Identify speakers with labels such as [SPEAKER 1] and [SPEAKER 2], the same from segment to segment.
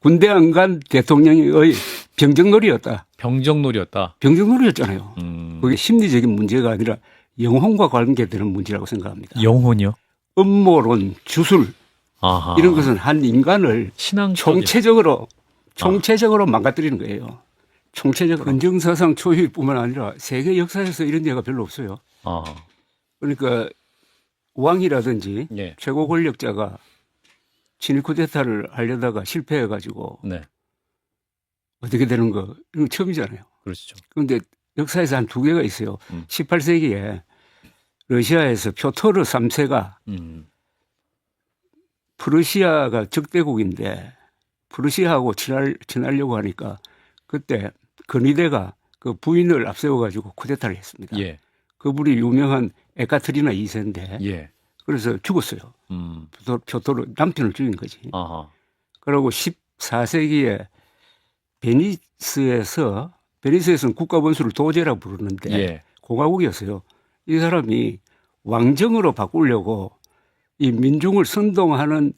[SPEAKER 1] 군대 안 간 대통령의 병정놀이였다.
[SPEAKER 2] 병정놀이였다.
[SPEAKER 1] 병정놀이였잖아요. 그게 심리적인 문제가 아니라 영혼과 관계되는 문제라고 생각합니다.
[SPEAKER 2] 영혼이요?
[SPEAKER 1] 음모론, 주술
[SPEAKER 2] 아하.
[SPEAKER 1] 이런 것은 한 인간을
[SPEAKER 2] 신앙적인.
[SPEAKER 1] 총체적으로 망가뜨리는 거예요. 총체적으로. 헌정사상 초유뿐만 아니라 세계 역사에서 이런 예가 별로 없어요.
[SPEAKER 2] 아.
[SPEAKER 1] 그러니까 왕이라든지
[SPEAKER 2] 예.
[SPEAKER 1] 최고 권력자가 친일 쿠데타를 하려다가 실패해가지고
[SPEAKER 2] 네.
[SPEAKER 1] 어떻게 되는 거 이건 처음이잖아요.
[SPEAKER 2] 그렇죠.
[SPEAKER 1] 그런데 역사에서 한 두 개가 있어요. 18세기에 러시아에서 표토르 3세가 프루시아가 적대국인데 프루시아하고 친하려고 하니까 그때 근위대가 그 부인을 앞세워가지고 쿠데타를 했습니다.
[SPEAKER 2] 예.
[SPEAKER 1] 그분이 유명한 에카트리나 2세인데
[SPEAKER 2] 예.
[SPEAKER 1] 그래서 죽었어요. 표토르 남편을 죽인 거지.
[SPEAKER 2] 아하.
[SPEAKER 1] 그리고 14세기에 베니스에서는 국가원수를 도제라고 부르는데
[SPEAKER 2] 예.
[SPEAKER 1] 공화국이었어요. 이 사람이 왕정으로 바꾸려고 이 민중을 선동하는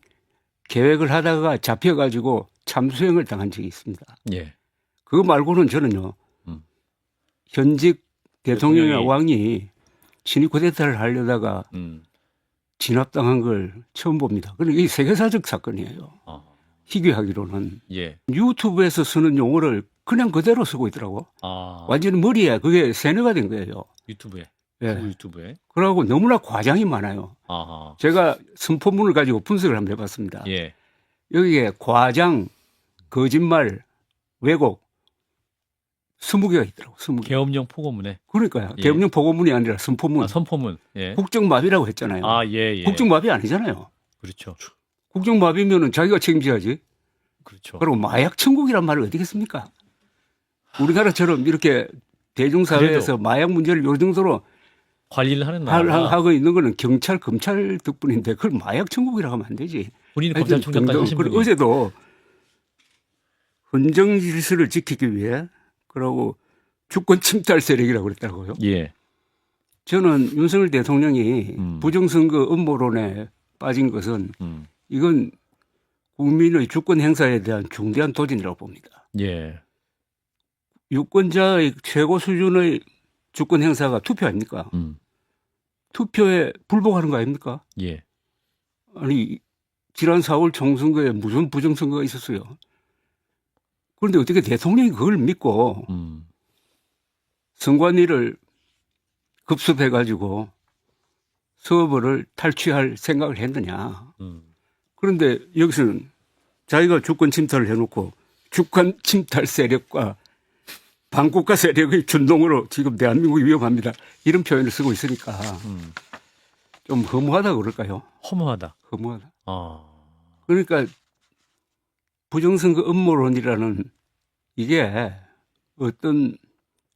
[SPEAKER 1] 계획을 하다가 잡혀가지고 참수형을 당한 적이 있습니다.
[SPEAKER 2] 예.
[SPEAKER 1] 그거 말고는 저는요. 현직 대통령이나 왕이 친일 쿠데타를 하려다가 진압당한 걸 처음 봅니다. 그러니까 이게 세계사적 사건이에요.
[SPEAKER 2] 아.
[SPEAKER 1] 희귀하기로는.
[SPEAKER 2] 예.
[SPEAKER 1] 유튜브에서 쓰는 용어를 그냥 그대로 쓰고 있더라고.
[SPEAKER 2] 아.
[SPEAKER 1] 완전히 머리에 그게 세뇌가 된 거예요.
[SPEAKER 2] 유튜브에.
[SPEAKER 1] 예.
[SPEAKER 2] 그 유튜브에.
[SPEAKER 1] 그러고 너무나 과장이 많아요.
[SPEAKER 2] 아하.
[SPEAKER 1] 제가 선포문을 가지고 분석을 한번 해봤습니다.
[SPEAKER 2] 예.
[SPEAKER 1] 여기에 과장, 거짓말, 왜곡 20개가 있더라고. 20개.
[SPEAKER 2] 계엄령 포고문에.
[SPEAKER 1] 그러니까요.
[SPEAKER 2] 예.
[SPEAKER 1] 계엄령 보고문이 아니라 선포문.
[SPEAKER 2] 아, 선포문. 예.
[SPEAKER 1] 국정마비라고 했잖아요.
[SPEAKER 2] 아, 예, 예.
[SPEAKER 1] 국정마비 아니잖아요.
[SPEAKER 2] 그렇죠.
[SPEAKER 1] 국정마비면은 자기가 책임져야지.
[SPEAKER 2] 그렇죠.
[SPEAKER 1] 그리고 마약 천국이란 말을 어디 겠습니까? 우리나라처럼 이렇게 대중사회에서 마약 문제를 요 정도로
[SPEAKER 2] 관리를 하는 나라가
[SPEAKER 1] 하고 있는 거는 경찰, 검찰 덕분인데 그걸 마약 천국이라고 하면 안 되지.
[SPEAKER 2] 본인이 검찰총장까지 하신 분이.
[SPEAKER 1] 어제도 헌정 질서를 지키기 위해 그러고 주권 침탈 세력이라고 그랬다고요.
[SPEAKER 2] 예.
[SPEAKER 1] 저는 윤석열 대통령이 부정선거 음모론에 빠진 것은 이건 국민의 주권 행사에 대한 중대한 도전이라고 봅니다.
[SPEAKER 2] 예.
[SPEAKER 1] 유권자의 최고 수준의 주권 행사가 투표 아닙니까? 투표에 불복하는 거 아닙니까?
[SPEAKER 2] 예.
[SPEAKER 1] 아니 지난 4월 총선거에 무슨 부정선거가 있었어요. 그런데 어떻게 대통령이 그걸 믿고 선관위를 급습해가지고 서버를 탈취할 생각을 했느냐. 그런데 여기서는 자기가 주권 침탈을 해놓고 주권 침탈 세력과 반국가 세력의 준동으로 지금 대한민국이 위험합니다. 이런 표현을 쓰고 있으니까 좀 허무하다 그럴까요?
[SPEAKER 2] 허무하다.
[SPEAKER 1] 허무하다.
[SPEAKER 2] 아.
[SPEAKER 1] 그러니까 부정선거 음모론이라는 이게 어떤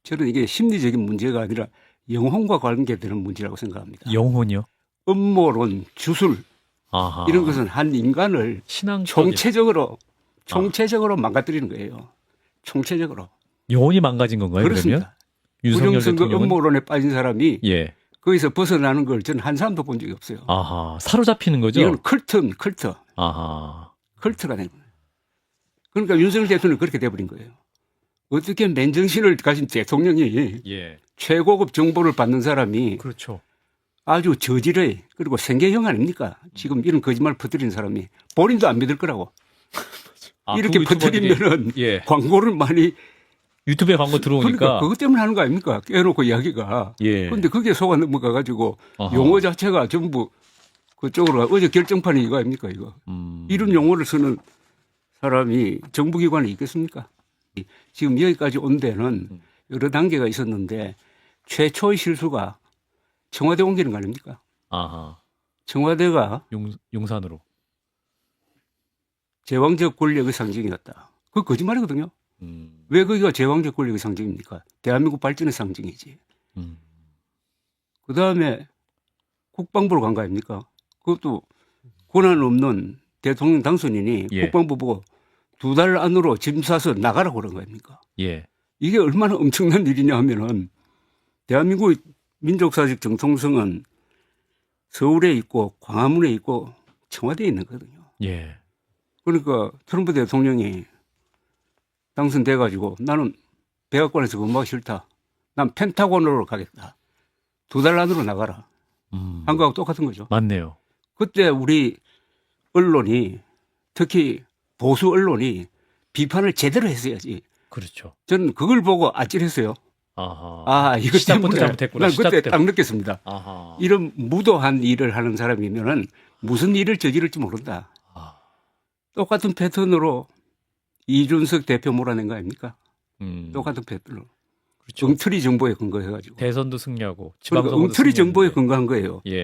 [SPEAKER 1] 저는 이게 심리적인 문제가 아니라 영혼과 관계되는 문제라고 생각합니다.
[SPEAKER 2] 영혼이요?
[SPEAKER 1] 음모론, 주술
[SPEAKER 2] 아하.
[SPEAKER 1] 이런 것은 한 인간을
[SPEAKER 2] 신앙적인.
[SPEAKER 1] 총체적으로 망가뜨리는 거예요. 총체적으로.
[SPEAKER 2] 영혼이 망가진 건가요?
[SPEAKER 1] 그렇습니다.
[SPEAKER 2] 그러면 윤석열
[SPEAKER 1] 부정선거
[SPEAKER 2] 대통령은
[SPEAKER 1] 음모론에 빠진 사람이
[SPEAKER 2] 예.
[SPEAKER 1] 거기서 벗어나는 걸 저는 한 사람도 본 적이 없어요.
[SPEAKER 2] 아하. 사로잡히는 거죠?
[SPEAKER 1] 이건 컬트.
[SPEAKER 2] 아하.
[SPEAKER 1] 컬트가 되는 거예요. 그러니까 윤석열 대통령이 그렇게 돼버린 거예요. 어떻게 맨정신을 가진 대통령이
[SPEAKER 2] 예.
[SPEAKER 1] 최고급 정보를 받는 사람이
[SPEAKER 2] 그렇죠.
[SPEAKER 1] 아주 저질의 그리고 생계형 아닙니까? 지금 이런 거짓말 퍼뜨리는 사람이 본인도 안 믿을 거라고.
[SPEAKER 2] 아,
[SPEAKER 1] 이렇게
[SPEAKER 2] 그 유튜버들이.
[SPEAKER 1] 퍼뜨리면은
[SPEAKER 2] 예.
[SPEAKER 1] 광고를 많이
[SPEAKER 2] 유튜브에 광고 들어오니까.
[SPEAKER 1] 그러니까 그것 때문에 하는 거 아닙니까? 깨놓고 이야기가.
[SPEAKER 2] 예.
[SPEAKER 1] 그런데 그게 속아 넘어가 가지고
[SPEAKER 2] 아하.
[SPEAKER 1] 용어 자체가 전부 그쪽으로 가. 어제 결정판이 이거 아닙니까 이거. 이런 용어를 쓰는 사람이 정부기관에 있겠습니까? 지금 여기까지 온 데는 여러 단계가 있었는데 최초의 실수가 청와대 옮기는 거 아닙니까?
[SPEAKER 2] 아하.
[SPEAKER 1] 청와대가
[SPEAKER 2] 용산으로.
[SPEAKER 1] 제왕적 권력의 상징이었다. 그거 거짓말이거든요. 왜 거기가 제왕적 권력의 상징입니까? 대한민국 발전의 상징이지. 그다음에 국방부로 간 거 아닙니까? 그것도 권한 없는 대통령 당선인이
[SPEAKER 2] 예.
[SPEAKER 1] 국방부 보고 2달 안으로 짐 싸서 나가라고 그런 거 아닙니까?
[SPEAKER 2] 예.
[SPEAKER 1] 이게 얼마나 엄청난 일이냐 하면은 대한민국의 민족사적 정통성은 서울에 있고 광화문에 있고 청와대에 있는 거거든요.
[SPEAKER 2] 예.
[SPEAKER 1] 그러니까 트럼프 대통령이 당선돼가지고 나는 백악관에서 근무하기 싫다. 난 펜타곤으로 가겠다. 2달 안으로 나가라. 한 거하고 똑같은 거죠.
[SPEAKER 2] 맞네요.
[SPEAKER 1] 그때 우리 언론이 특히 보수 언론이 비판을 제대로 했어야지.
[SPEAKER 2] 그렇죠.
[SPEAKER 1] 저는 그걸 보고 아찔했어요.
[SPEAKER 2] 아하.
[SPEAKER 1] 아, 이거
[SPEAKER 2] 시작부터
[SPEAKER 1] 때문에
[SPEAKER 2] 잘못했구나.
[SPEAKER 1] 난 그때
[SPEAKER 2] 시작
[SPEAKER 1] 딱 느꼈습니다.
[SPEAKER 2] 아하.
[SPEAKER 1] 이런 무도한 일을 하는 사람이면은 무슨 일을 저지를지 모른다.
[SPEAKER 2] 아.
[SPEAKER 1] 똑같은 패턴으로 이준석 대표 몰아낸 거 아닙니까? 똑같은 패턴으로.
[SPEAKER 2] 그렇죠.
[SPEAKER 1] 엉터리 정보에 근거해가지고.
[SPEAKER 2] 대선도 승리하고
[SPEAKER 1] 그러니까
[SPEAKER 2] 지방선거도
[SPEAKER 1] 엉터리 정보에
[SPEAKER 2] 승리했는데.
[SPEAKER 1] 근거한 거예요.
[SPEAKER 2] 예.